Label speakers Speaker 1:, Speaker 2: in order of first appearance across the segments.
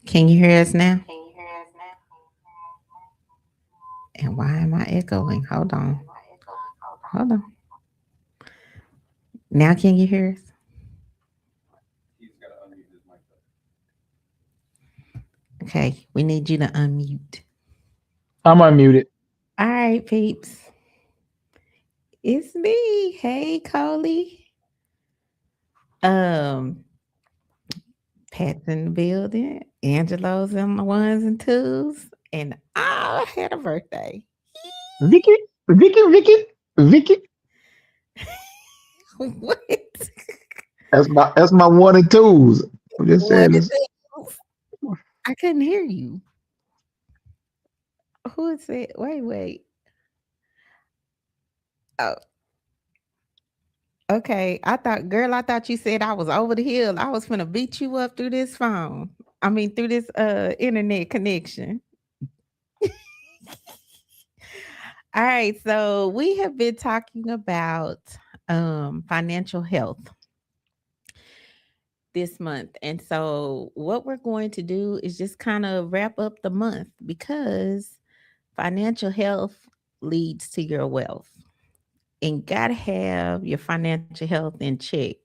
Speaker 1: Can you hear us now? And why am I echoing? Hold on. Hold on. Now can you hear us? Okay. We need you to unmute.
Speaker 2: I'm unmuted.
Speaker 1: All right, peeps. It's me. Hey, Coley. Um, Pat's in the building. Angelo's on the ones and twos. And I had a birthday.
Speaker 2: Vicky, Vicky.
Speaker 1: What?
Speaker 2: That's my one and twos. I'm just
Speaker 1: What
Speaker 2: saying
Speaker 1: is
Speaker 2: this.
Speaker 1: it? I couldn't hear you. Who is it? Wait. Oh, okay. I thought you said I was over the hill. I was finna beat you up through this phone. I mean, through this internet connection. All right. So we have been talking about financial health this month. And so what we're going to do is just kind of wrap up the month because financial health leads to your wealth. And gotta have your financial health in check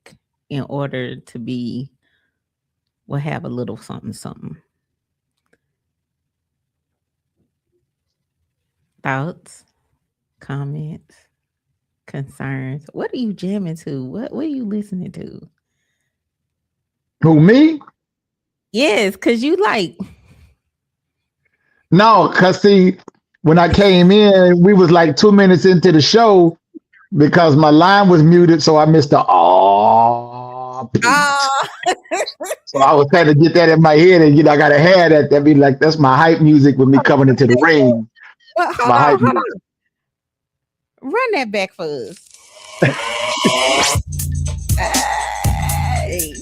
Speaker 1: in order to be will have a little something something. Thoughts, comments, concerns. What are you jamming to? What are you listening to?
Speaker 2: Who, me?
Speaker 1: Yes, because you like
Speaker 2: No, cause see, when I came in, we was like 2 minutes into the show because my line was muted, so I missed the piece.
Speaker 1: oh
Speaker 2: So I was trying to get that in my head, and I gotta have that. That be like that's my hype music with me coming into the ring.
Speaker 1: well,
Speaker 2: My hype
Speaker 1: hold
Speaker 2: music.
Speaker 1: on. Run that back for us. Hey.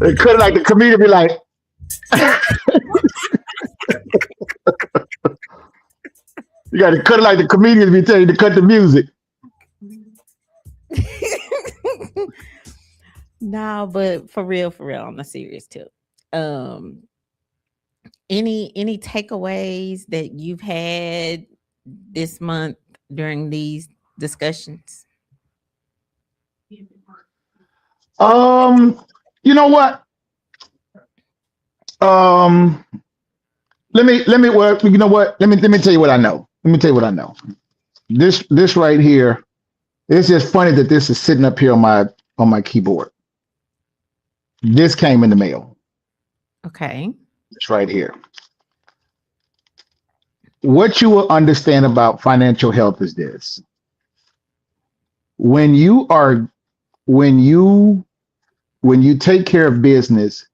Speaker 2: It could like the comedian be like, you got to cut it like the comedians be telling you to cut the music.
Speaker 1: No, but for real, on a serious tip. Um, any takeaways that you've had this month during these discussions?
Speaker 2: Um, you know what? Um, let me work. You know what? Let me tell you what I know. Let me tell you what I know. This right here. It's just funny that this is sitting up here on my keyboard. This came in the mail.
Speaker 1: Okay.
Speaker 2: It's right here. What you will understand about financial health is this: when you are when you when you take care of business,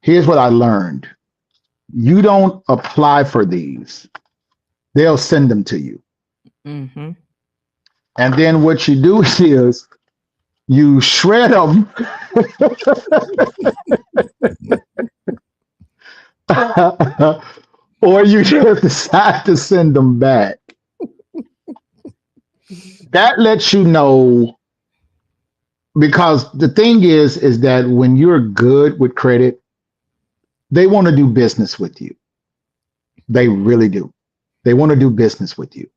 Speaker 2: here's what I learned. You don't apply for these. They'll send them to you.
Speaker 1: Mm-hmm.
Speaker 2: And then what you do is you shred them or you just decide to send them back. That lets you know because the thing is that when you're good with credit, they want to do business with you. They really do. They want to do business with you.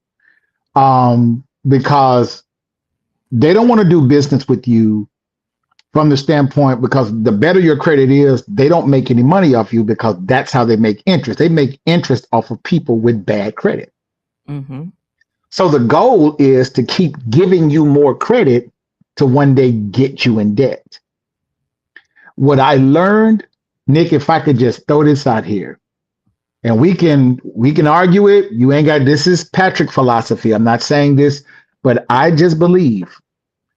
Speaker 2: Because they don't want to do business with you from the standpoint because the better your credit is, they don't make any money off you because that's how they make interest. They make interest off of people with bad credit.
Speaker 1: Mm-hmm.
Speaker 2: So the goal is to keep giving you more credit to one day get you in debt. What I learned, Nick, if I could just throw this out here, and we can argue it. You ain't got this is Patrick philosophy. I'm not saying this, but I just believe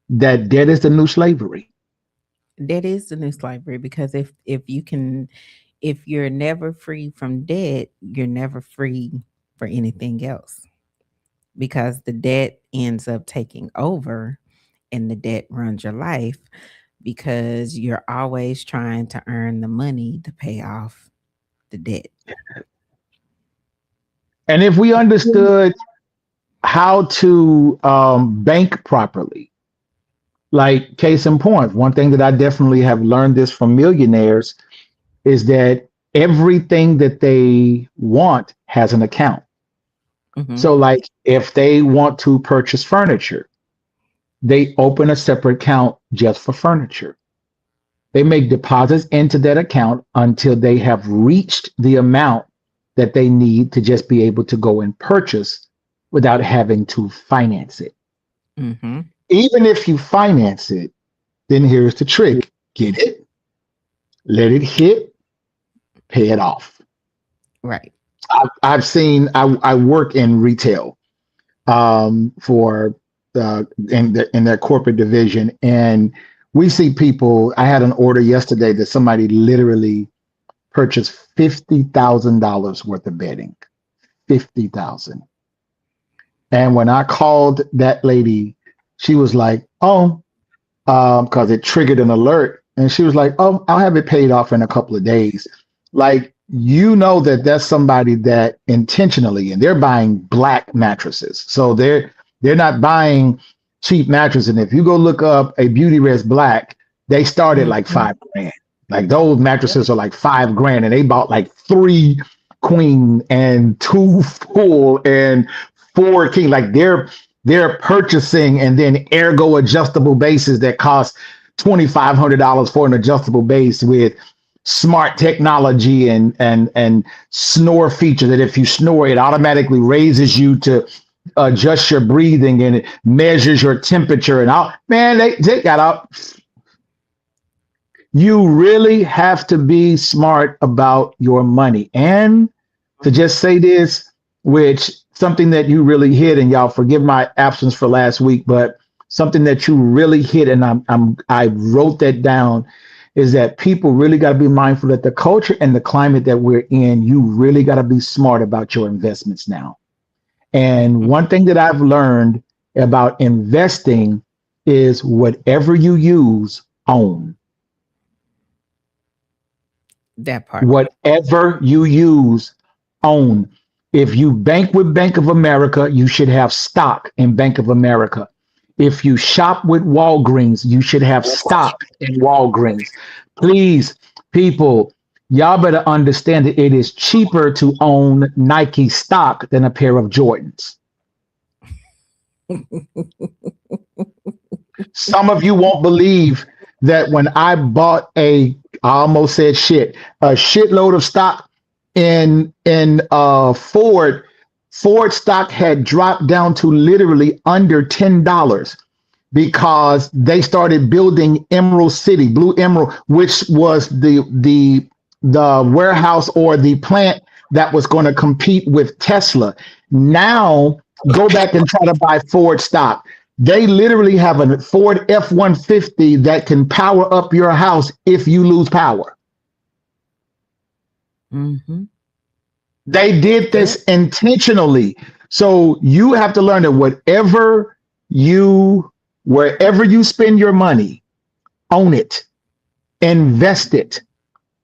Speaker 2: that debt is the new slavery.
Speaker 1: That is the new slavery because if you're never free from debt, you're never free for anything else because the debt ends up taking over and the debt runs your life because you're always trying to earn the money to pay off the debt.
Speaker 2: And if we understood how to bank properly, Like case in point, one thing that I definitely have learned this from millionaires is that everything that they want has an account.
Speaker 1: Mm-hmm.
Speaker 2: So, like if they want to purchase furniture, they open a separate account just for furniture. They make deposits into that account until they have reached the amount that they need to just be able to go and purchase without having to finance it.
Speaker 1: Mm-hmm.
Speaker 2: Even if you finance it, then here's the trick: get it, let it hit, pay it off.
Speaker 1: Right.
Speaker 2: I've seen, I work in retail for in their corporate division, and we see people. I had an order yesterday that somebody literally purchased $50,000 worth of bedding. 50,000. And when I called that lady, she was like, "Oh," because it triggered an alert, and she was like, "Oh, I'll have it paid off in a couple of days." Like, you know that that's somebody that intentionally, and they're buying black mattresses, so they're not buying cheap mattresses. And if you go look up a Beauty Rest Black, they start at like
Speaker 1: Mm-hmm.
Speaker 2: $5,000. Like those
Speaker 1: Yep.
Speaker 2: mattresses are like $5,000, and they bought like three queen and two full and four king. Like they're purchasing and then ergo adjustable bases that cost $2,500 for an adjustable base with smart technology and snore feature that if you snore, it automatically raises you to adjust your breathing and it measures your temperature and all. Man, they got out. You really have to be smart about your money. And to just say this, which something that you really hit, and y'all forgive my absence for last week, but something that you really hit, and I wrote that down, is that people really got to be mindful that the culture and the climate that we're in, you really got to be smart about your investments now. And
Speaker 1: Mm-hmm.
Speaker 2: one thing that I've learned about investing is whatever you use, own.
Speaker 1: That part.
Speaker 2: Whatever you use, own. If you bank with Bank of America, you should have stock in Bank of America. If you shop with Walgreens, you should have stock in Walgreens. Please, people, y'all better understand that it is cheaper to own Nike stock than a pair of Jordans. Some of you won't believe that when I bought I almost said shit, a shitload of stock in Ford. Ford stock had dropped down to literally under $10 because they started building Emerald City, Blue Emerald, which was the warehouse or the plant that was going to compete with Tesla. Now go back and try to buy Ford stock. They literally have a Ford F-150 that can power up your house if you lose power.
Speaker 1: Mm-hmm.
Speaker 2: They did
Speaker 1: Yep.
Speaker 2: this intentionally. So you have to learn that wherever you spend your money, own it, invest it,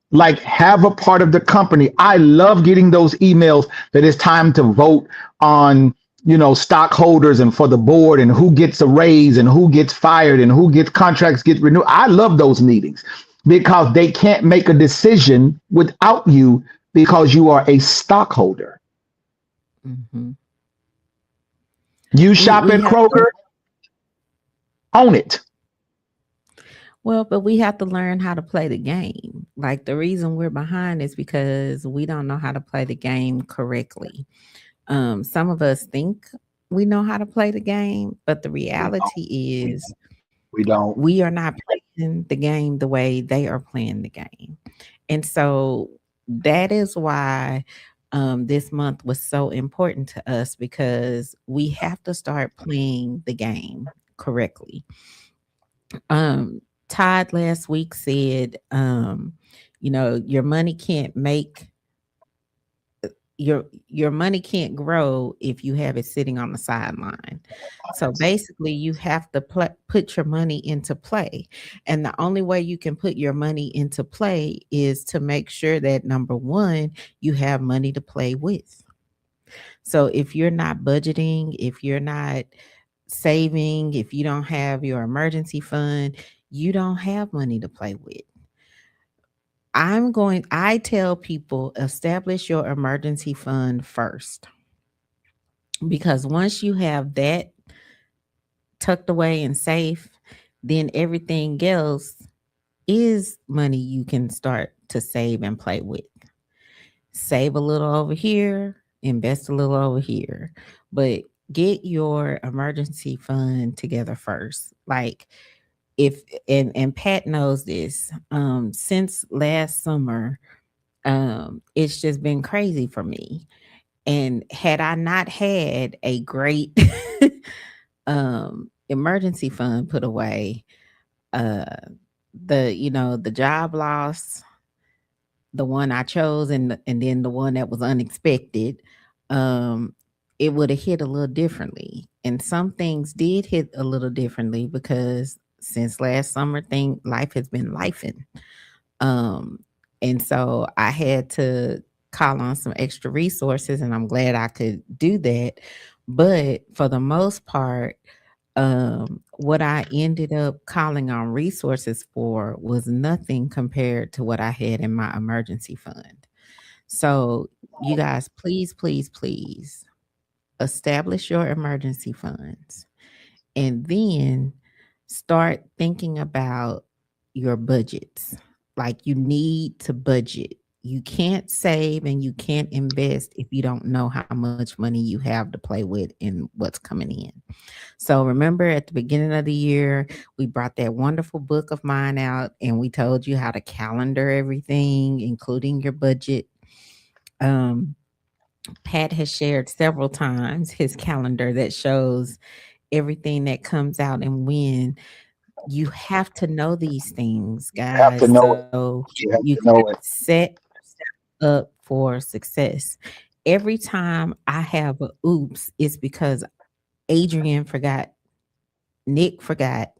Speaker 2: like have a part of the company. I love getting those emails that it's time to vote on, stockholders and for the board and who gets a raise and who gets fired and who gets contracts get renewed. I love those meetings because they can't make a decision without you because you are a stockholder.
Speaker 1: Mm-hmm.
Speaker 2: You shop
Speaker 1: We
Speaker 2: at
Speaker 1: have to.
Speaker 2: Kroger, own it.
Speaker 1: Well, but we have to learn how to play the game. Like the reason we're behind is because we don't know how to play the game correctly. Some of us think we know how to play the game, but the
Speaker 2: We don't.
Speaker 1: reality is
Speaker 2: We don't.
Speaker 1: we are not playing the game the way they are playing the game. And so that is why this month was so important to us because we have to start playing the game correctly. Todd last week said, your money can't make your money can't grow if you have it sitting on the sideline. So basically, you have to put your money into play, and the only way you can put your money into play is to make sure that number one, you have money to play with. So if you're not budgeting, if you're not saving, if you don't have your emergency fund, you don't have money to play with. I tell people establish your emergency fund first, because once you have that tucked away and safe, then everything else is money you can start to save and play with. Save a little over here, invest a little over here, but get your emergency fund together first. Like, if and Pat knows this, since last summer, it's just been crazy for me. And had I not had a great emergency fund put away, uh the job loss, the one I chose, and then the one that was unexpected, um, it would have hit a little differently. And some things did hit a little differently because since last summer, thing life has been lifing. Um, and so I had to call on some extra resources, and I'm glad I could do that. But for the most part, what I ended up calling on resources for was nothing compared to what I had in my emergency fund. So, you guys, please, please, please establish your emergency funds, and then start thinking about your budgets. Like, you need to budget. You can't save and you can't invest if you don't know how much money you have to play with and what's coming in. So remember, at the beginning of the year, we brought that wonderful book of mine out and we told you how to calendar everything, including your budget. Um, Pat has shared several times his calendar that shows everything that comes out and when. You have to know these things,
Speaker 2: Have to
Speaker 1: guys,
Speaker 2: know it.
Speaker 1: so
Speaker 2: You
Speaker 1: you
Speaker 2: have
Speaker 1: can
Speaker 2: to know it.
Speaker 1: set up for success. Every time I have a oops, it's because Adrian forgot, Nick forgot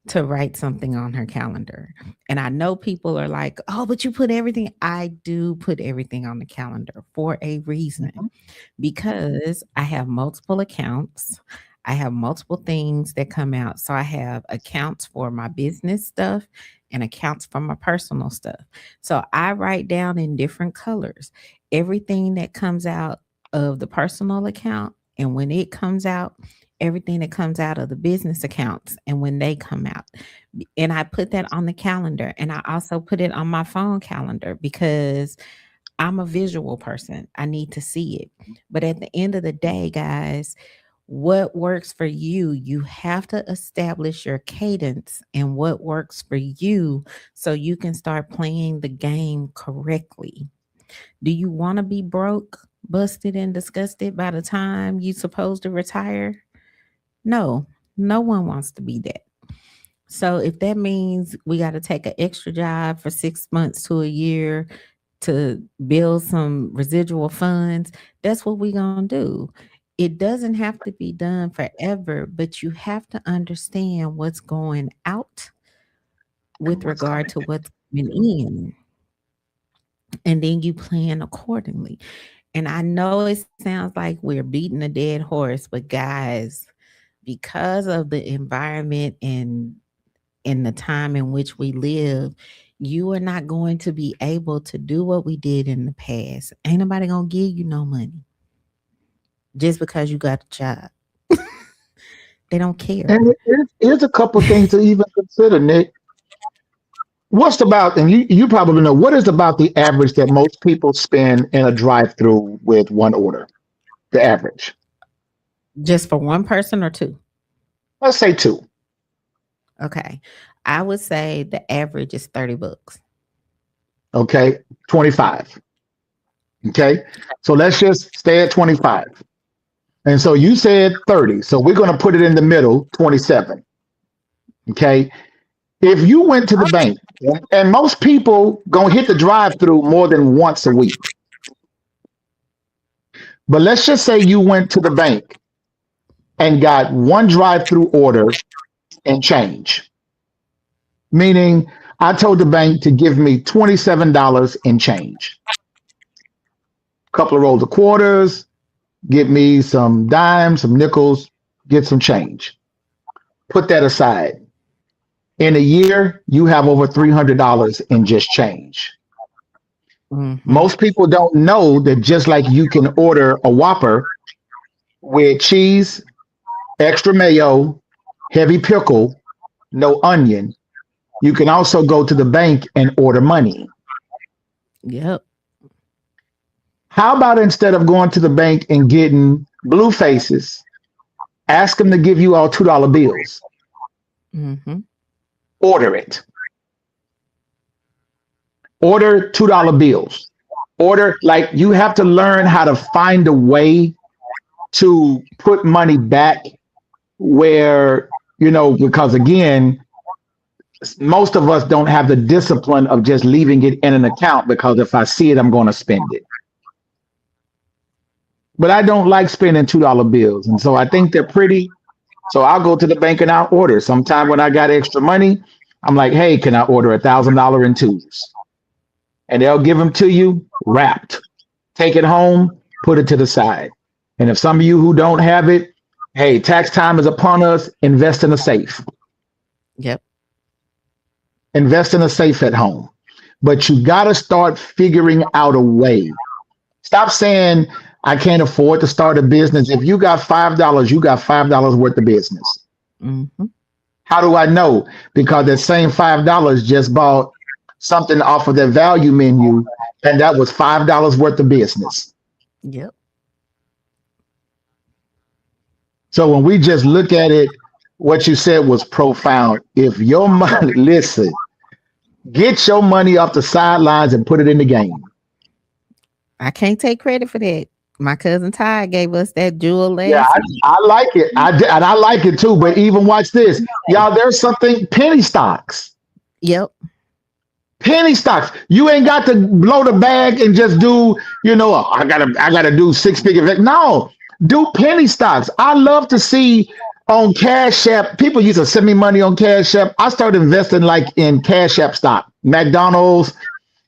Speaker 1: to write something on her calendar. And I know people are like, oh, but you put everything. I do put everything on the calendar for a reason, because I have multiple accounts. I have multiple things that come out. So I have accounts for my business stuff and accounts for my personal stuff. So I write down in different colors everything that comes out of the personal account. And when it comes out, everything that comes out of the business accounts and when they come out. And I put that on the calendar, and I also put it on my phone calendar because I'm a visual person. I need to see it. But at the end of the day, guys, what works for you, you have to establish your cadence and what works for you so you can start playing the game correctly. Do you want to be broke, busted, and disgusted by the time you're supposed to retire? No, no one wants to be that. So if that means we got to take an extra job for 6 months to a year to build some residual funds, that's what we're going to do. It doesn't have to be done forever, but you have to understand what's going out with regard to what's coming in. And then you plan accordingly. And I know it sounds like we're beating a dead horse, but guys, because of the environment and in the time in which we live, you are not going to be able to do what we did in the past. Ain't nobody gonna give you no money just because you got a job. They don't care.
Speaker 2: And here's a couple things to even consider, Nick. What's about, and you probably know, what is about the average that most people spend in a drive-through with one order? The average.
Speaker 1: Just for one person or two?
Speaker 2: Let's say two.
Speaker 1: Okay. I would say the average is $30.
Speaker 2: Okay. 25. Okay. So let's just stay at 25. And so you said 30. So we're going to put it in the middle, 27. Okay. If you went to the bank, and most people gonna hit the drive-through more than once a week. But let's just say you went to the bank and got one drive-through order and change. Meaning I told the bank to give me $27 in change. A couple of rolls of quarters, give me some dimes, some nickels, get some change. Put that aside. In a year, you have over $300 in just change.
Speaker 1: Mm-hmm.
Speaker 2: Most people don't know that just like you can order a Whopper with cheese, extra mayo, heavy pickle, no onion, you can also go to the bank and order money.
Speaker 1: Yep.
Speaker 2: How about instead of going to the bank and getting blue faces, ask them to give you all $2 bills?
Speaker 1: Mm-hmm.
Speaker 2: Order it. Order $2 bills. Order, like, you have to learn how to find a way to put money back where, because again, most of us don't have the discipline of just leaving it in an account because if I see it, I'm going to spend it. But I don't like spending $2 bills. And so I think they're pretty. So I'll go to the bank and I'll order. Sometime when I got extra money, I'm like, hey, can I order $1,000 in twos? And they'll give them to you wrapped. Take it home, put it to the side. And if some of you who don't have it, hey, tax time is upon us, invest in a safe.
Speaker 1: Yep.
Speaker 2: Invest in a safe at home. But you got to start figuring out a way. Stop saying, I can't afford to start a business. If you got $5, you got $5 worth of business.
Speaker 1: Mm-hmm.
Speaker 2: How do I know? Because that same $5 just bought something off of that value menu, and that was $5 worth of business.
Speaker 1: Yep.
Speaker 2: So when we just look at it, what you said was profound. If your money, listen, get your money off the sidelines and put it in the game.
Speaker 1: I can't take credit for that. My cousin Ty gave us that jewel last
Speaker 2: Yeah,
Speaker 1: week.
Speaker 2: I like it. And I like it too. But even watch this, y'all. There's something penny stocks.
Speaker 1: Yep.
Speaker 2: Penny stocks. You ain't got to blow the bag and just do. I gotta do 6 figure. No, do penny stocks. I love to see on Cash App. People used to send me money on Cash App. I started investing like in Cash App stock, McDonald's,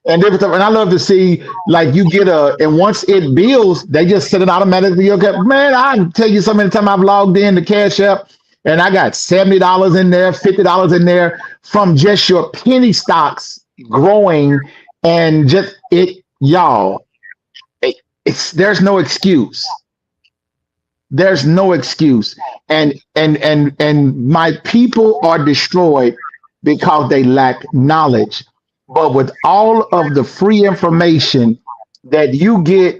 Speaker 2: and different stuff. And I love to see like you get and once it builds, they just send it automatically. Man, I can tell you so many times I've logged in to Cash App and I got $70 in there, $50 in there from just your penny stocks growing, and just y'all. There's no excuse. There's no excuse. And my people are destroyed because they lack knowledge. But with all of the free information that you get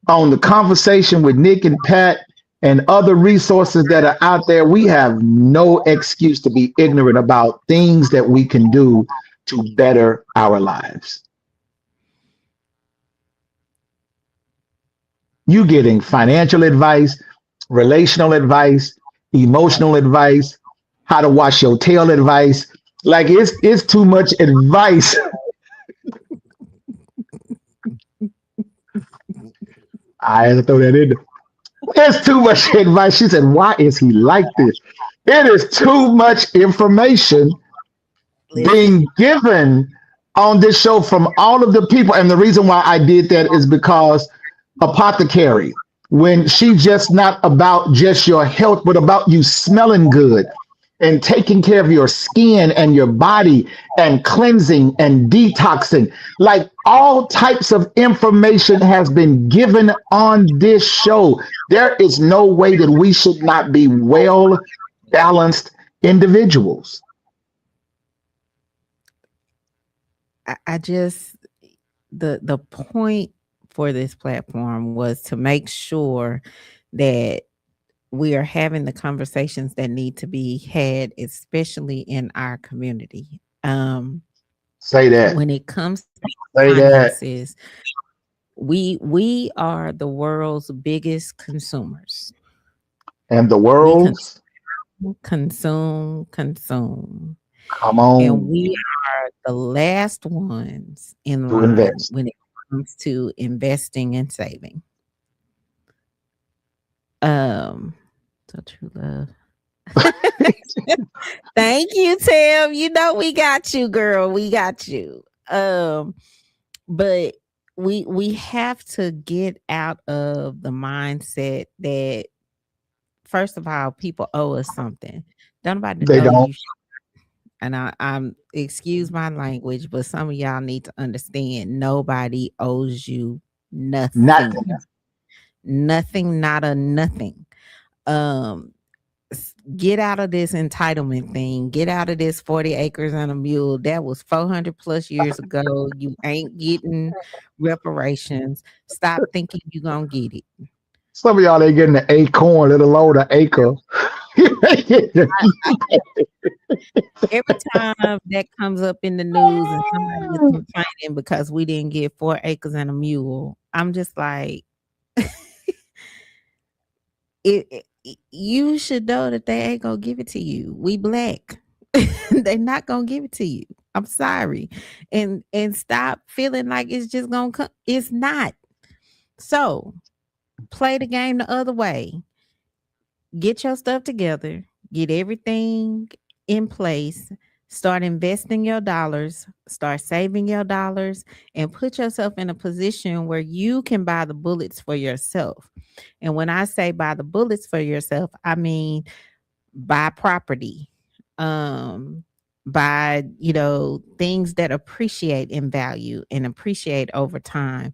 Speaker 2: on the conversation with Nick and Pat and other resources that are out there, we have no excuse to be ignorant about things that we can do to better our lives. You getting financial advice, relational advice, emotional advice, how to wash your tail advice. Like it's too much advice. I had to throw that in. There's too much advice. She said, why is he like this? It is too much information being given on this show from all of the people. And the reason why I did that is because Apothecary, when she's just not about just your health, but about you smelling good and taking care of your skin and your body and cleansing and detoxing, like all types of information has been given on this show. There is no way that we should not be well balanced individuals.
Speaker 1: I just the point for this platform was to make sure that we are having the conversations that need to be had, especially in our community.
Speaker 2: Say that.
Speaker 1: When it comes to
Speaker 2: Say that.
Speaker 1: finances, we are the world's biggest consumers.
Speaker 2: And the
Speaker 1: We
Speaker 2: world's,
Speaker 1: consume,
Speaker 2: come
Speaker 1: and
Speaker 2: on,
Speaker 1: we are the last ones in
Speaker 2: to
Speaker 1: line
Speaker 2: invest.
Speaker 1: when it comes to investing and saving. So true love. Thank you, Tim. You know we got you, girl. We got you. But we have to get out of the mindset that first of all, people owe us something. Don't nobody
Speaker 2: They
Speaker 1: owe
Speaker 2: don't.
Speaker 1: you. And I'm excuse my language, but some of y'all need to understand nobody owes you nothing.
Speaker 2: Nothing.
Speaker 1: Nothing, not a nothing. Um get out of this entitlement thing. Get out of this 40 acres and a mule. That was 400 plus years ago. You ain't getting reparations. Stop thinking you're going to get it.
Speaker 2: Some of y'all ain't getting an acorn, let alone an acre.
Speaker 1: Every time that comes up in the news and somebody is complaining because we didn't get 4 acres and a mule, I'm just like, you should know that they ain't gonna give it to you. We black. They're not gonna give it to you. I'm sorry. And stop feeling like it's just gonna come. It's not. So play the game the other way. Get your stuff together, get everything in place, start investing your dollars, start saving your dollars, and put yourself in a position where you can buy the bullets for yourself. And when I say buy the bullets for yourself, I mean buy property, buy, things that appreciate in value and appreciate over time,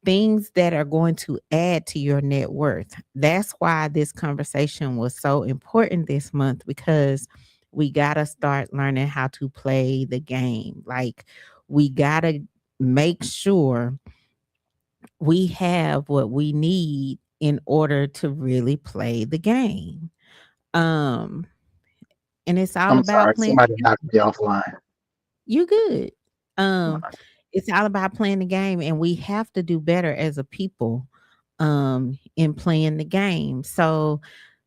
Speaker 1: things that are going to add to your net worth. That's why this conversation was so important this month, because we got to start learning how to play the game. Like, we got to make sure we have what we need in order to really play the game. And it's all
Speaker 2: I'm
Speaker 1: about
Speaker 2: sorry,
Speaker 1: playing.
Speaker 2: somebody knocked me offline.
Speaker 1: You good. It's all about playing the game, and we have to do better as a people in playing the game. So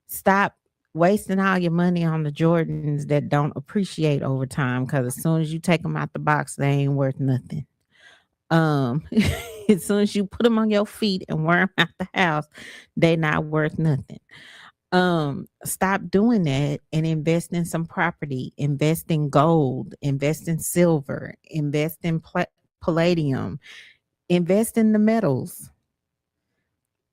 Speaker 1: stop wasting all your money on the Jordans that don't appreciate over time, because as soon as you take them out the box, they ain't worth nothing. As soon as you put them on your feet and wear them out the house, they not worth nothing. Stop doing that and invest in some property, invest in gold, invest in silver, invest in palladium, invest in the metals.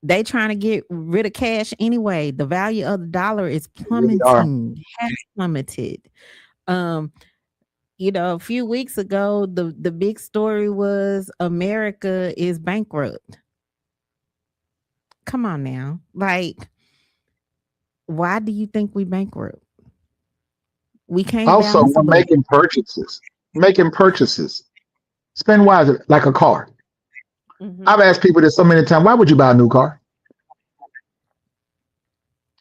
Speaker 1: They trying to get rid of cash anyway. The value of the dollar is plummeting, has plummeted. A few weeks ago, the big story was America is bankrupt. Come on now. Like, why do you think we bankrupt? We can't.
Speaker 2: Also, we're making purchases. Spend wisely, like a car. Mm-hmm. I've asked people this so many times, why would you buy a new car?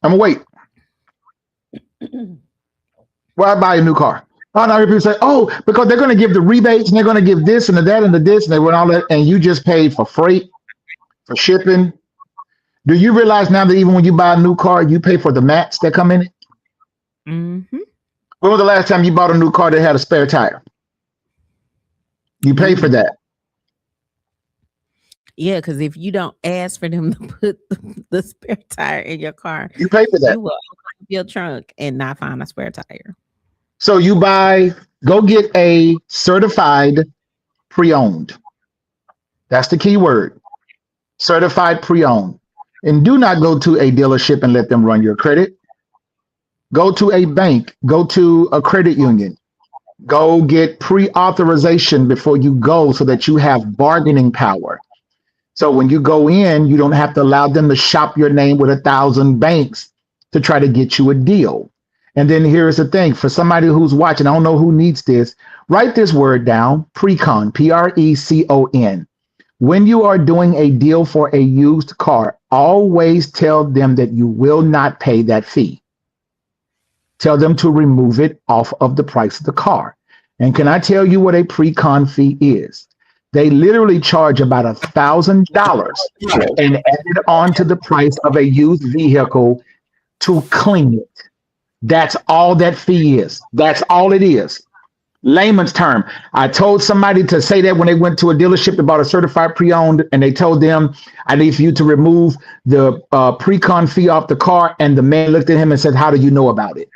Speaker 2: I'm gonna wait. Why buy a new car? Oh, now people say, oh, because they're going to give the rebates and they're going to give this and the that and the this and they went all that, and you just paid for freight, for shipping. Do you realize now that even when you buy a new car, you pay for the mats that come in it? Mm-hmm. When was the last time you bought a new car that had a spare tire? You pay for that.
Speaker 1: Yeah, because if you don't ask for them to put the spare tire in your car,
Speaker 2: you pay for that.
Speaker 1: You will open your trunk and not find a spare tire.
Speaker 2: So you go get a certified pre-owned. That's the key word. Certified pre-owned. And do not go to a dealership and let them run your credit. Go to a bank. Go to a credit union. Go get pre-authorization before you go so that you have bargaining power. So when you go in, you don't have to allow them to shop your name with 1,000 banks to try to get you a deal. And then here's the thing, for somebody who's watching, I don't know who needs this, write this word down, Precon, P-R-E-C-O-N. When you are doing a deal for a used car, always tell them that you will not pay that fee. Tell them to remove it off of the price of the car. And can I tell you what a pre-con fee is? They literally charge about $1,000 and add it on to the price of a used vehicle to clean it. That's all that fee is. That's all it is. Layman's term. I told somebody to say that when they went to a dealership and bought a certified pre-owned, and they told them, I need for you to remove the pre-con fee off the car. And the man looked at him and said, how do you know about it?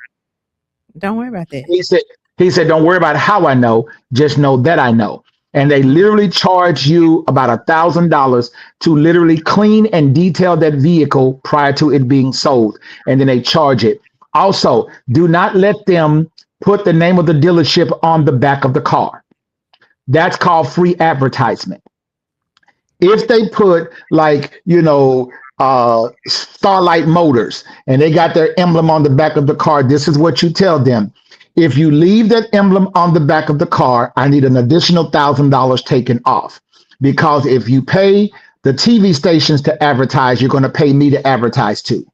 Speaker 1: Don't worry about that.
Speaker 2: He said, don't worry about how I know, just know that I know. and they literally charge you about $1,000 to literally clean and detail that vehicle prior to it being sold, and then they charge it. Also, do not let them put the name of the dealership on the back of the car. That's called free advertisement. If they put like, Starlight Motors and they got their emblem on the back of the car, this is what you tell them. If you leave that emblem on the back of the car, I need an additional $1,000 taken off, because if you pay the TV stations to advertise, you're going to pay me to advertise too.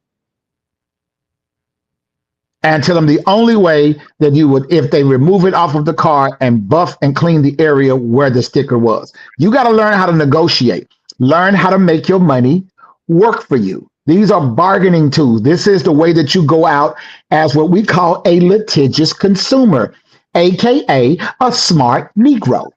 Speaker 2: And tell them the only way that you would, if they remove it off of the car and buff and clean the area where the sticker was. You got to learn how to negotiate, learn how to make your money work for you. These are bargaining tools. This is the way that you go out as what we call a litigious consumer, AKA a smart Negro.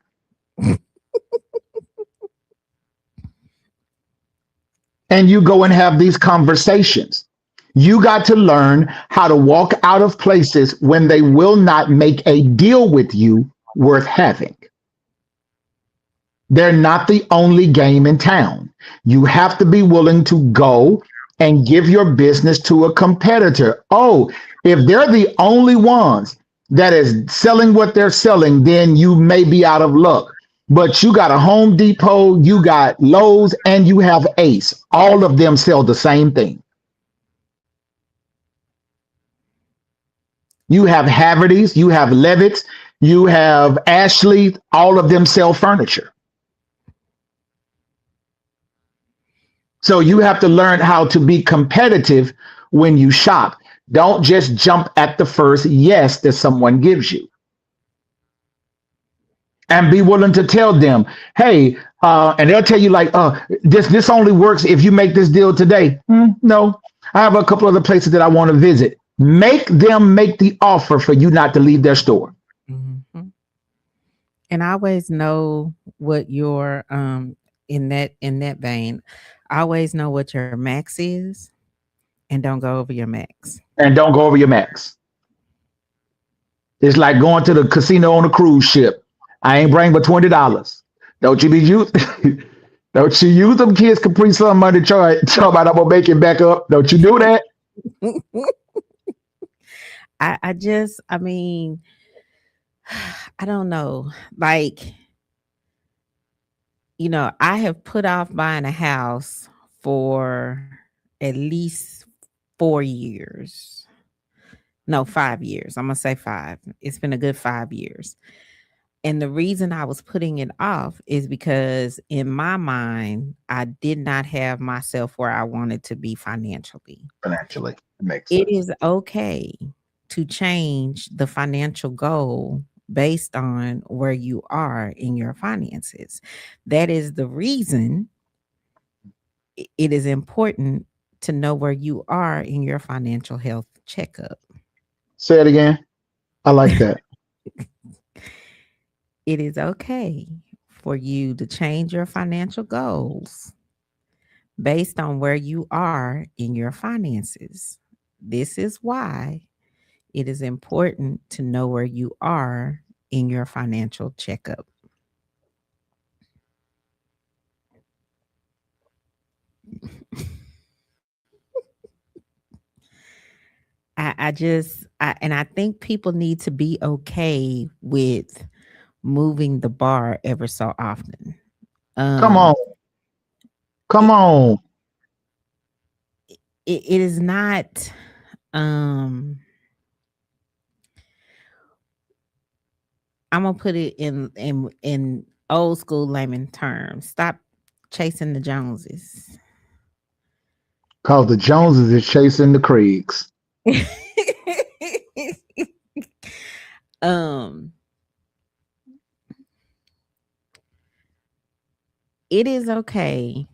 Speaker 2: And you go and have these conversations. You got to learn how to walk out of places when they will not make a deal with you worth having. They're not the only game in town. You have to be willing to go and give your business to a competitor. Oh, if they're the only ones that is selling what they're selling, then you may be out of luck. But you got a Home Depot, you got Lowe's, and you have Ace. All of them sell the same thing. You have Haverty's, you have Levitt's, you have Ashley, all of them sell furniture. So you have to learn how to be competitive when you shop. Don't just jump at the first yes that someone gives you. And be willing to tell them, hey, and they'll tell you like, this only works if you make this deal today. No, I have a couple other places that I want to visit. Make them make the offer for you not to leave their store.
Speaker 1: Mm-hmm. And I always know what your in that vein, I always know what your max is, and don't go over your max.
Speaker 2: And don't go over your max. It's like going to the casino on a cruise ship. I ain't bring but $20. Don't you be used. Don't you use them kids Capri Sun money try about I'm gonna make it back up. Don't you do that?
Speaker 1: I mean, I don't know. Like, I have put off buying a house for at least 4 years. No, 5 years. I'm going to say 5. It's been a good 5 years. And the reason I was putting it off is because in my mind, I did not have myself where I wanted to be financially.
Speaker 2: Financially, it makes sense.
Speaker 1: It is okay to change the financial goal based on where you are in your finances. That is the reason it is important to know where you are in your financial health checkup.
Speaker 2: Say it again. I like that.
Speaker 1: It is okay for you to change your financial goals based on where you are in your finances. This is why it is important to know where you are in your financial checkup. I think people need to be okay with moving the bar ever so often.
Speaker 2: Come on. Come on.
Speaker 1: It is not I'm gonna put it in old school layman terms. Stop chasing the Joneses.
Speaker 2: Cause the Joneses is chasing the Craigs.
Speaker 1: It is okay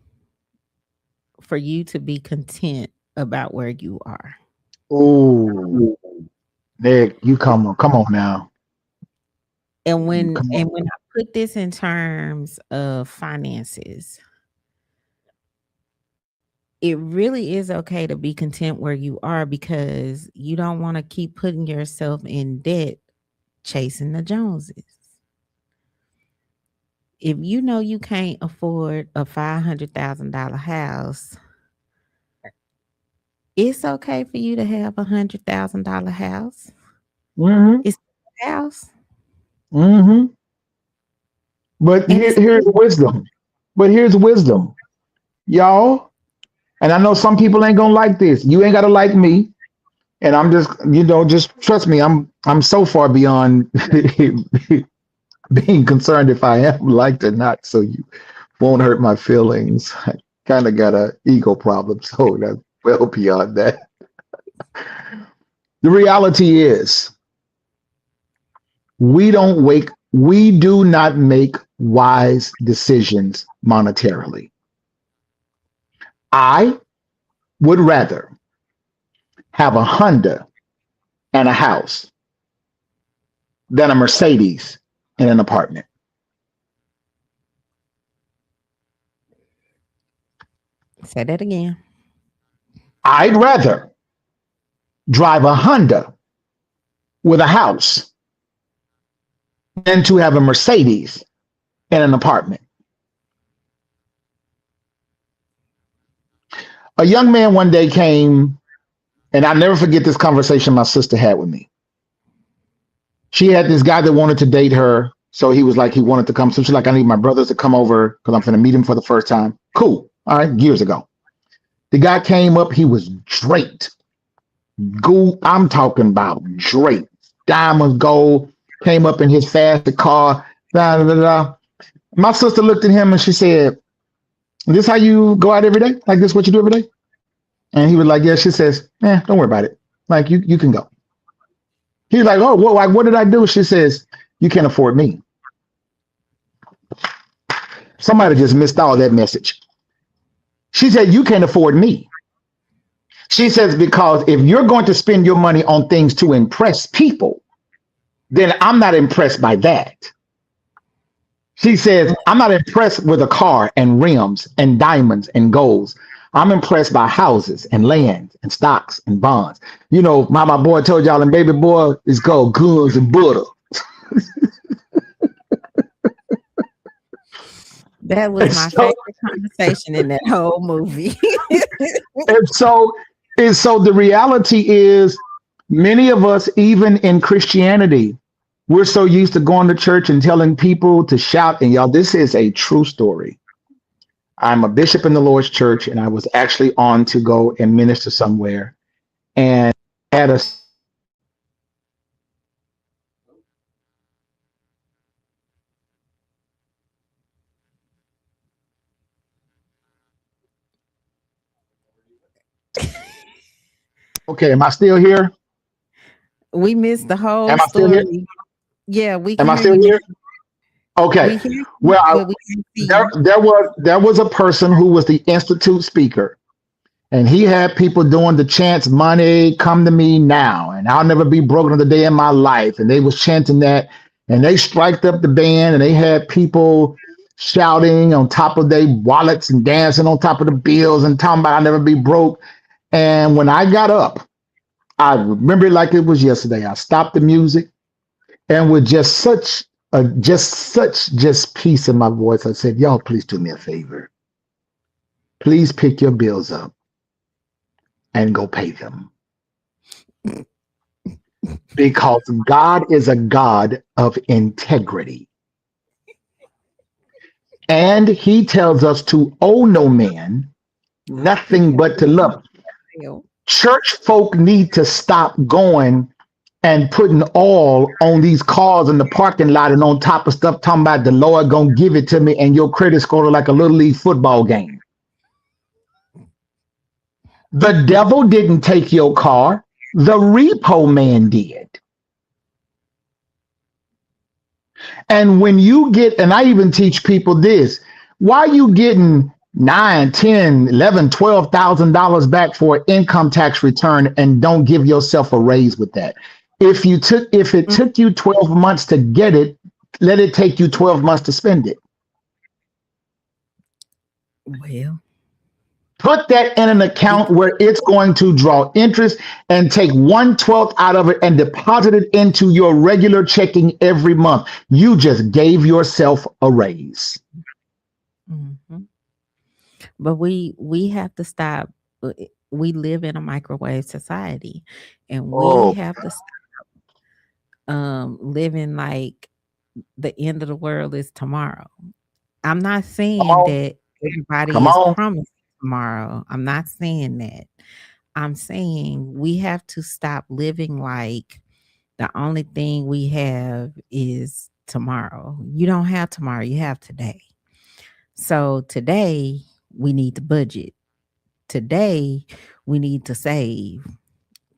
Speaker 1: for you to be content about where you are.
Speaker 2: Ooh, Nick, you come on now.
Speaker 1: And when I put this in terms of finances, it really is okay to be content where you are because you don't want to keep putting yourself in debt chasing the Joneses. if you know you can't afford a $500,000 house, it's okay for you to have $100,000 house.
Speaker 2: Mm-hmm.
Speaker 1: It's a house,
Speaker 2: Mm-hmm. But
Speaker 1: and it's
Speaker 2: here's wisdom. But here's wisdom, y'all. And I know some people ain't gonna like this. You ain't gotta like me. And I'm just, just trust me. I'm so far beyond being concerned if I am liked or not. So you won't hurt my feelings. I kind of got a ego problem, so that's well beyond that. The reality is, we do not make wise decisions monetarily. I would rather have a Honda and a house than a Mercedes in an apartment.
Speaker 1: say that again.
Speaker 2: I'd rather drive a Honda with a house than to have a Mercedes in an apartment. A young man one day came, and I'll never forget this conversation my sister had with me. She had this guy that wanted to date her. So he was like, he wanted to come. So she's like, I need my brothers to come over because I'm going to meet him for the first time. Cool. All right. Years ago. The guy came up. He was draped. Gold. I'm talking about draped. Diamonds, gold. Came up in his fast car. Da, da, da, da. My sister looked at him and she said, this how you go out every day? Like this what you do every day? And he was like, yeah. She says, don't worry about it. Like you can go. He's like, oh, well, like, what did I do? She says, you can't afford me. Somebody just missed all that message. She said, you can't afford me. She says, because if you're going to spend your money on things to impress people, then I'm not impressed by that. She says, I'm not impressed with a car and rims and diamonds and golds. I'm impressed by houses and land and stocks and bonds. My boy told y'all, and baby boy is called guns and butter.
Speaker 1: That was my favorite conversation in that whole movie.
Speaker 2: and so the reality is, many of us, even in Christianity, we're so used to going to church and telling people to shout. And y'all, this is a true story. I'm a bishop in the Lord's church, and I was actually on to go and minister somewhere, and had a okay. Am I still here?
Speaker 1: We missed the whole
Speaker 2: Am I still here?
Speaker 1: story. Yeah, we
Speaker 2: Am
Speaker 1: can
Speaker 2: I
Speaker 1: hear
Speaker 2: still
Speaker 1: you.
Speaker 2: here? Okay.
Speaker 1: We hear you,
Speaker 2: Well,
Speaker 1: but we can't see you.
Speaker 2: there was a person who was the institute speaker, and he had people doing the chants, money come to me now, and I'll never be broken another day in my life. And they was chanting that, and they striked up the band, and they had people shouting on top of their wallets and dancing on top of the bills and talking about I'll never be broke. And when I got up, I remember it like it was yesterday. I stopped the music, and with just peace in my voice, I said, y'all, please do me a favor. Please pick your bills up and go pay them. Because God is a God of integrity. And he tells us to owe no man nothing but to love. Church folk need to stop going and putting all on these cars in the parking lot and on top of stuff talking about the Lord gonna give it to me and your credit score like a little league football game. The devil didn't take your car. The repo man did. And when you get, and I even teach people this, why are you getting $9, $10, $11, $12,000 back for an income tax return and don't give yourself a raise with that? If it took you 12 months to get it, let it take you 12 months to spend it.
Speaker 1: Well,
Speaker 2: Put that in an account where it's going to draw interest and take 1/12 out of it and deposit it into your regular checking every month. You just gave yourself a raise.
Speaker 1: Mhm. But we have to stop. We live in a microwave society, and we
Speaker 2: Oh,
Speaker 1: have to stop living like the end of the world is tomorrow. I'm not
Speaker 2: come
Speaker 1: saying
Speaker 2: on,
Speaker 1: that everybody
Speaker 2: come
Speaker 1: is
Speaker 2: on.
Speaker 1: promised tomorrow. I'm not saying that. I'm saying we have to stop living like the only thing we have is tomorrow. You don't have tomorrow, you have today. So today we need to budget. Today we need to save.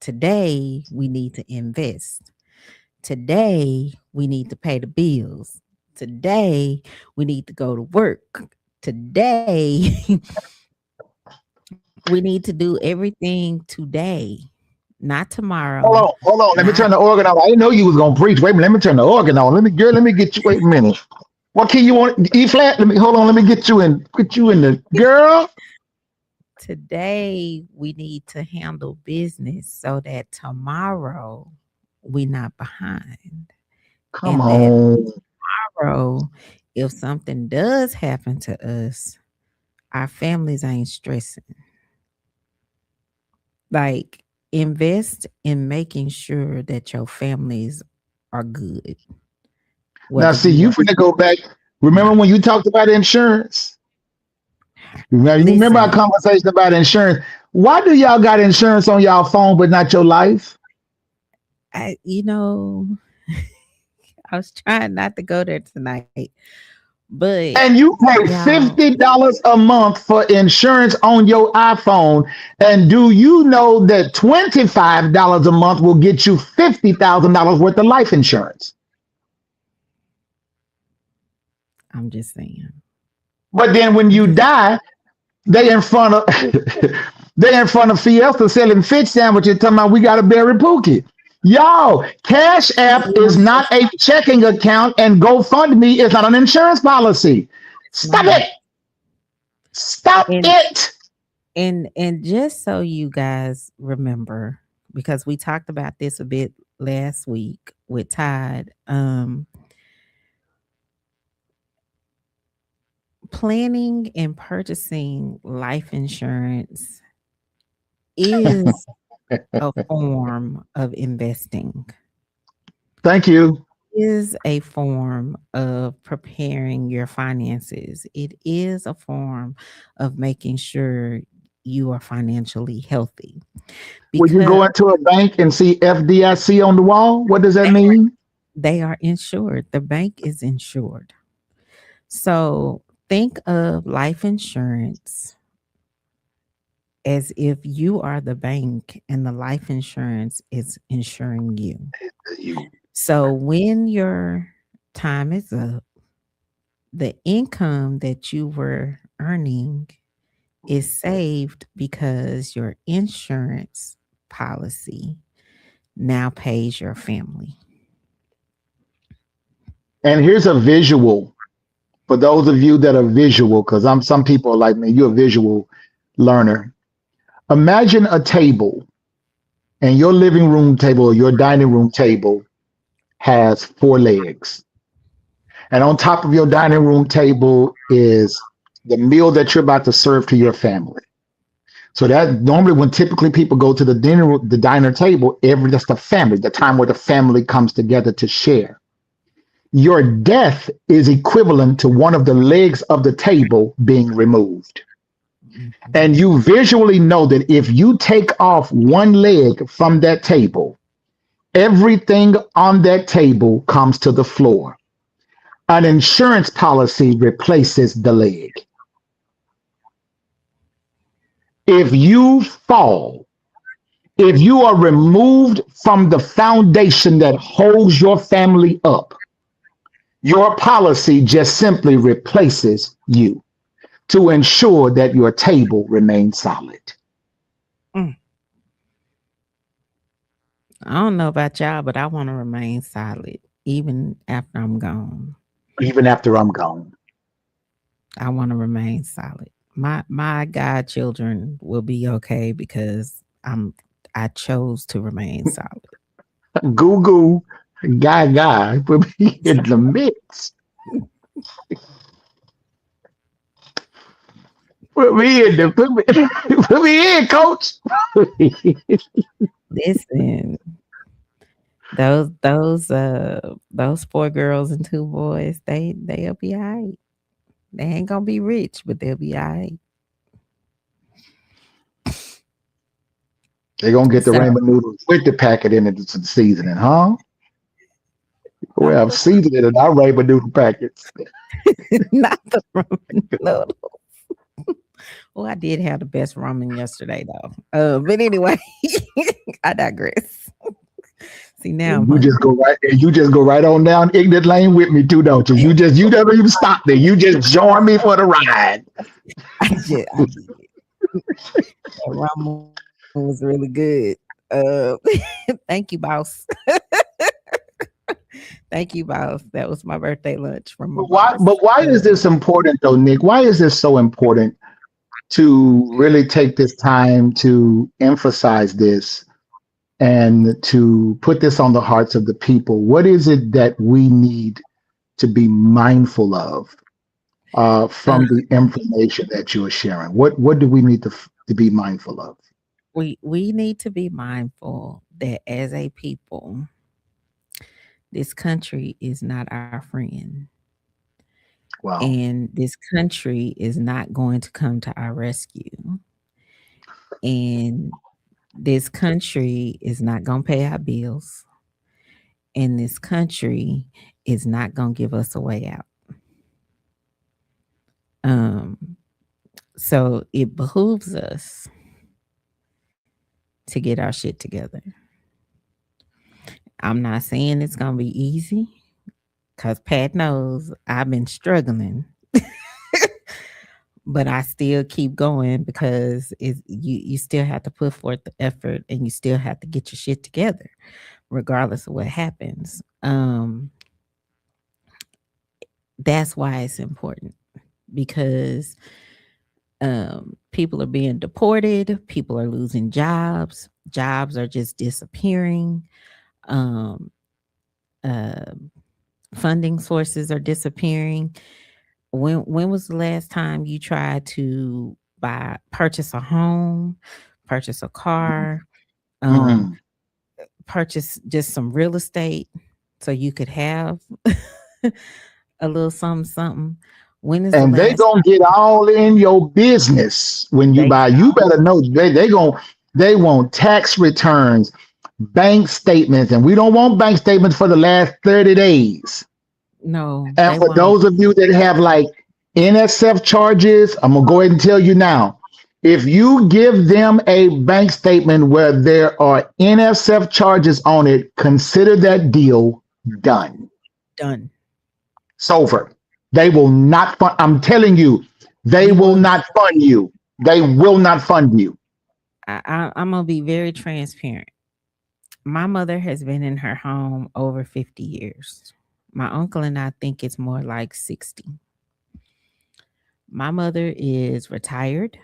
Speaker 1: Today we need to invest. Today we need to pay the bills. Today we need to go to work. Today we need to do everything today, not tomorrow,
Speaker 2: Hold on. Let me
Speaker 1: not
Speaker 2: turn the organ on. I didn't know you was gonna preach. Wait a minute. Let me turn the organ on. Let me get you. Wait a minute. What key you want? E flat. Let me hold on. Let me get you in the girl.
Speaker 1: today. We need to handle business so that tomorrow we not behind.
Speaker 2: Come
Speaker 1: And that
Speaker 2: on.
Speaker 1: tomorrow, if something does happen to us, our families ain't stressing. Like, invest in making sure that your families are good,
Speaker 2: Now
Speaker 1: whether
Speaker 2: see,
Speaker 1: you
Speaker 2: you
Speaker 1: work
Speaker 2: finna go back.
Speaker 1: or
Speaker 2: Remember
Speaker 1: not.
Speaker 2: when you talked about insurance? Now you remember our
Speaker 1: Listen,
Speaker 2: conversation about insurance. Why do y'all got insurance on y'all phone but not your life?
Speaker 1: I you know, I was trying not to go there tonight, but
Speaker 2: And you pay
Speaker 1: y'all,
Speaker 2: $50 a month for insurance on your iPhone. And do you know that $25 a month will get you $50,000 worth of life insurance?
Speaker 1: I'm just saying.
Speaker 2: But then when
Speaker 1: I'm
Speaker 2: you
Speaker 1: just
Speaker 2: die, they in front of they in front of Fiesta selling fish sandwiches talking about we gotta bury Pookie. Y'all, Cash App
Speaker 1: see,
Speaker 2: is not a checking account and GoFundMe is not an insurance policy.
Speaker 1: it's
Speaker 2: Stop
Speaker 1: not.
Speaker 2: it. Stop
Speaker 1: And
Speaker 2: it.
Speaker 1: and just so you guys remember, because we talked about this a bit last week with Todd, planning and purchasing life insurance is a form of investing,
Speaker 2: Thank you.
Speaker 1: is a form of preparing your finances. It is a form of making sure you are financially healthy
Speaker 2: When you
Speaker 1: because
Speaker 2: go into a bank and see FDIC on the wall, what does that
Speaker 1: they
Speaker 2: mean?
Speaker 1: they are insured. The bank is insured. So think of life insurance as if you are the bank and the life insurance is insuring you.
Speaker 2: You.
Speaker 1: So when your time is up, the income that you were earning is saved because your insurance policy now pays your family.
Speaker 2: And here's a visual for those of you that are visual, because I'm some people are like me, you're a visual learner. Imagine a table, and your living room table or your dining room table has four legs. And on top of your dining room table is the meal that you're about to serve to your family. So that normally when typically people go to the diner table, that's the family, the time where the family comes together to share. Your death is equivalent to one of the legs of the table being removed.
Speaker 1: Mhm.
Speaker 2: And you visually know that if you take off one leg from that table, everything on that table comes to the floor. An insurance policy replaces the leg. If you fall, if you are removed from the foundation that holds your family up, your policy just simply replaces you to ensure that your table remains solid.
Speaker 1: Mm. I don't know about y'all, but I want to remain solid even after I'm gone.
Speaker 2: Even after I'm gone.
Speaker 1: I want to remain solid. My godchildren will be okay because I chose to remain solid.
Speaker 2: Goo goo, guy, put me in the mix. Put me in the put me in, coach.
Speaker 1: Listen, those four girls and two boys, they'll be all right. They ain't gonna be rich, but they'll be all right.
Speaker 2: They're gonna get the
Speaker 1: So
Speaker 2: ramen noodles with the packet in it to seasoning, huh?
Speaker 1: not
Speaker 2: We have
Speaker 1: the
Speaker 2: seasoning in our ramen noodle packets.
Speaker 1: not the ramen noodle. Oh, I did have the best ramen yesterday though. But anyway, I digress. See now I'm
Speaker 2: And
Speaker 1: hungry.
Speaker 2: you just go right on down ignorant lane with me too, don't you? You never even stop there. You just join me for the ride.
Speaker 1: I did. That ramen was really good. Thank you, boss. Thank you, boss. That was my birthday lunch from my boss.
Speaker 2: Why is this important though, Nick? Why is this so important to really take this time to emphasize this and to put this on the hearts of the people? What is it that we need to be mindful of
Speaker 1: Uh,
Speaker 2: from the information that you are sharing? What do we need to be mindful of?
Speaker 1: we need to be mindful that as a people, this country is not our friend.
Speaker 2: Wow.
Speaker 1: And this country is not going to come to our rescue. And this country is not going to pay our bills. And this country is not going to give us a way out. Um, so it behooves us to get our shit together. I'm not saying it's going to be easy because Pat knows I've been struggling, but I still keep going because you still have to put forth the effort and you still have to get your shit together regardless of what happens. That's why it's important because people are being deported, people are losing jobs are just disappearing. Um, uh, Funding sources are disappearing. When was the last time you tried to purchase a home, purchase a car, um,
Speaker 2: Mm.
Speaker 1: purchase just some real estate so you could have a little something something? When is the
Speaker 2: And they
Speaker 1: last
Speaker 2: gonna get all in your business when you
Speaker 1: they
Speaker 2: buy. You better know they want tax returns, bank statements, and we don't want bank statements for the last 30 days.
Speaker 1: no,
Speaker 2: And
Speaker 1: they
Speaker 2: for
Speaker 1: want
Speaker 2: those of you that have like NSF charges, I'm gonna go ahead and tell you now. If you give them a bank statement where there are NSF charges on it, consider that deal done.
Speaker 1: done.
Speaker 2: It's over. They will not fund. I'm telling you, they
Speaker 1: You
Speaker 2: will
Speaker 1: want
Speaker 2: not fund you. They will not fund you.
Speaker 1: I'm gonna be very transparent. My mother has been in her home over 50 years. My uncle and I think it's more like 60. My mother is retired,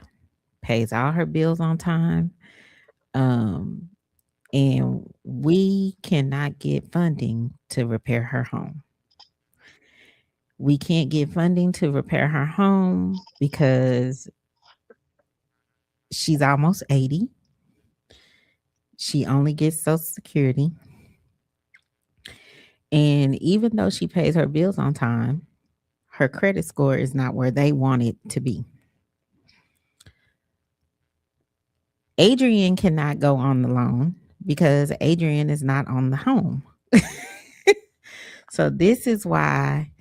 Speaker 1: pays all her bills on time, um, and we cannot get funding to repair her home. We can't get funding to repair her home because she's almost 80. She only gets Social Security. And even though she pays her bills on time, her credit score is not where they want it to be. Adrian cannot go on the loan because Adrian is not on the home. So this is why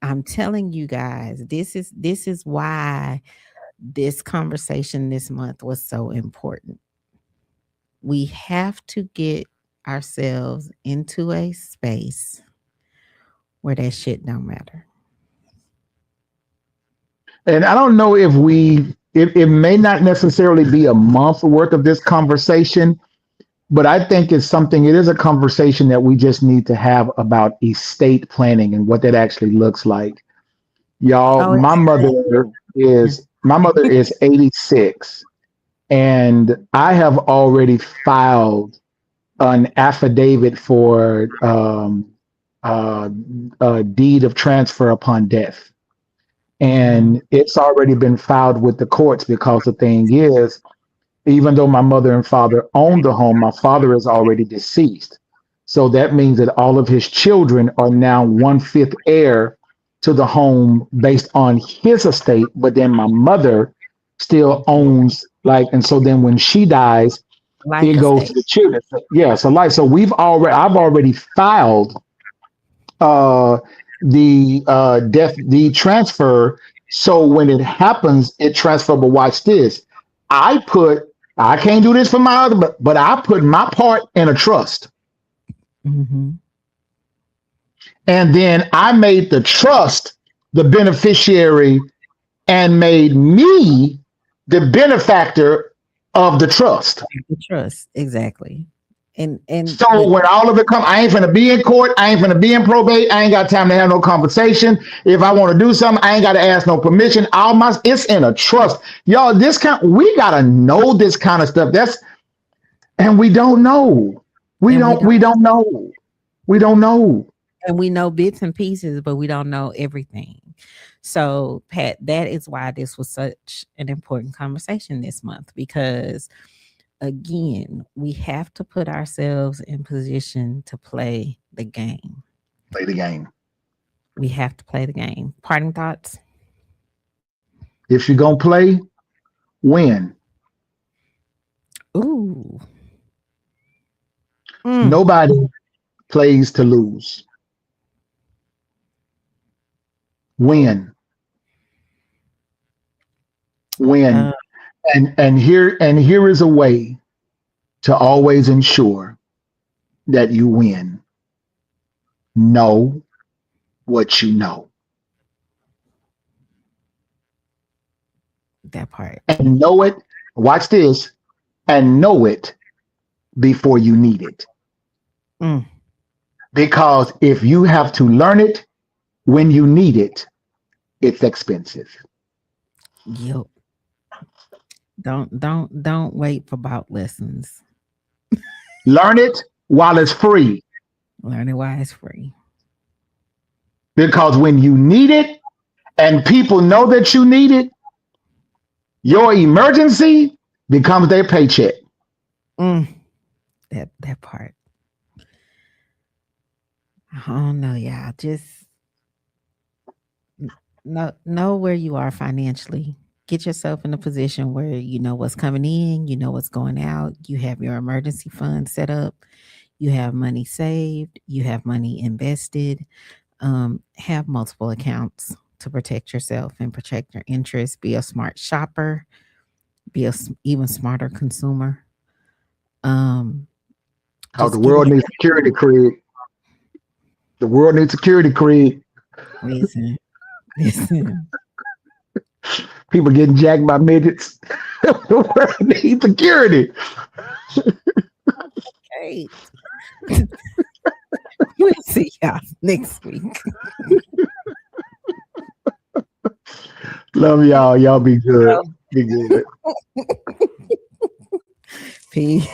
Speaker 1: I'm telling you guys, this is why this conversation this month was so important. We have to get ourselves into a space where that shit don't matter.
Speaker 2: And I don't know if it may not necessarily be a month worth of this conversation, but I think it is a conversation that we just need to have about estate planning and what that actually looks like. Y'all,
Speaker 1: Oh,
Speaker 2: my
Speaker 1: it's
Speaker 2: mother is My mother is 86, and I have already filed an affidavit for a deed of transfer upon death. And it's already been filed with the courts because the thing is, even though my mother and father owned the home, my father is already deceased. So that means that all of his children are now one fifth heir to the home based on his estate. But then my mother still owns, like, and so then when she dies,
Speaker 1: Like
Speaker 2: it
Speaker 1: a
Speaker 2: goes to
Speaker 1: state.
Speaker 2: the children. Yeah, so like, so I've already filed uh the transfer. So when it happens, it transfer. But watch this. I put I can't do this for my other, but I put my part in a trust.
Speaker 1: Mm-hmm.
Speaker 2: And then I made the trust the beneficiary and made me the benefactor of the trust.
Speaker 1: The trust, exactly. And
Speaker 2: So
Speaker 1: but
Speaker 2: when all of it come, I ain't finna be in court. I ain't finna be in probate. I ain't got time to have no conversation. If I want to do something, I ain't got to ask no permission. All my it's in a trust, y'all. We gotta know this kind of stuff. And we don't know. We
Speaker 1: and we
Speaker 2: don't.
Speaker 1: don't
Speaker 2: We don't know. We don't know.
Speaker 1: and we know bits and pieces, but we don't know everything. So, Pat, that is why this was such an important conversation this month because again, we have to put ourselves in position to play the game.
Speaker 2: Play the game.
Speaker 1: We have to play the game. Parting thoughts?
Speaker 2: If you're gonna play, win.
Speaker 1: Ooh. Mm.
Speaker 2: Nobody plays to lose. Win.
Speaker 1: Uh,
Speaker 2: Win. And here is a way to always ensure that you win. Know what you know.
Speaker 1: that part.
Speaker 2: And know it. Watch this. And know it before you need it.
Speaker 1: Mm.
Speaker 2: Because if you have to learn it when you need it, it's expensive.
Speaker 1: Yep. Don't wait for bout lessons.
Speaker 2: Learn it while it's free.
Speaker 1: Learn it while it's free.
Speaker 2: Because when you need it and people know that you need it, your emergency becomes their paycheck.
Speaker 1: Mm. That part. I don't know, y'all. Just know where you are financially. Get yourself in a position where you know what's coming in, you know what's going out, you have your emergency fund set up, you have money saved, you have money invested, have multiple accounts to protect yourself and protect your interests. Be a smart shopper, be a even smarter consumer. Um,
Speaker 2: Because the
Speaker 1: just give
Speaker 2: world
Speaker 1: me
Speaker 2: needs security, Craig. The world needs security, Craig.
Speaker 1: listen, listen.
Speaker 2: People getting jacked by midgets. The world needs security.
Speaker 1: Hey, we'll see y'all next week.
Speaker 2: Love y'all. Y'all be good. Be good.
Speaker 1: Peace.